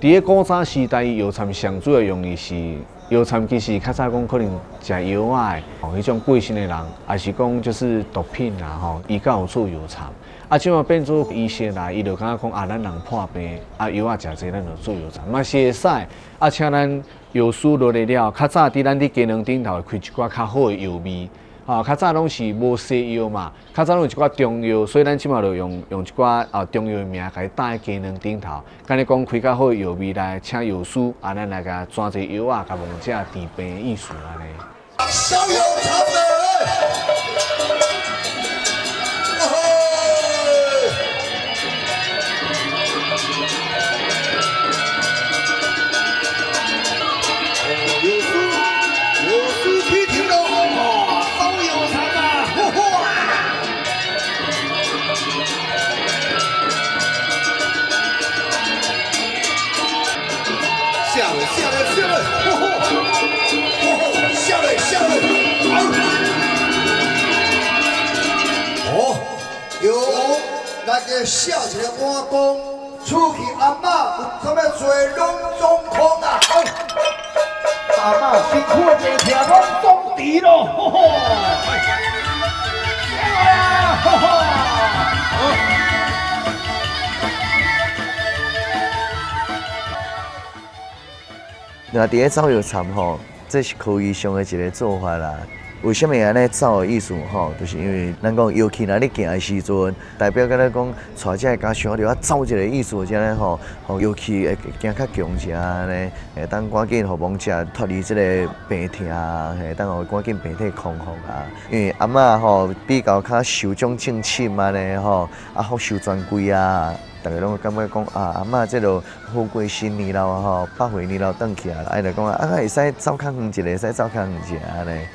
伫个古早时代，药材上主要用的是药材，其实较早讲可能食药仔的，迄种过身的人，还是讲就是毒品啦吼，伊较有做药材。即马变做医生啦，伊就感觉讲咱人破病，药仔食济，咱就做药材，嘛是会使。请咱药师落来了，较早伫咱伫机能顶头开一寡较好的药味。较早拢是无西药嘛，较早拢有一寡中药，所以咱即马就用一寡中药的名，甲伊搭在机能顶头。敢你讲开较好的药味来，请药师咱来甲抓一药甲患者治病的意思安尼。小有长的。来个笑一个碗公，出去阿嬷有啥物做拢总空啊！阿嬷辛苦的听拢总敌咯，吼吼！笑啊，吼吼！那伫个走药厂吼，这是科学上的一个做法啦。为什么安尼走的意思吼？就是因为咱讲药气若咧行的时阵，代表敢若讲带这个家属着要走一个意思，这样吼，药气会行较强一下安尼，会当赶紧互亡者脱离这个病痛啊，会当互赶紧病体康复啊。因为阿嬷吼比较较寿终正寝安尼吼，福寿全贵啊。大家拢感觉讲阿嬷这落好过新年老吼，100岁年老转去啊，就讲会使走较远一个，会使走较远一下安尼。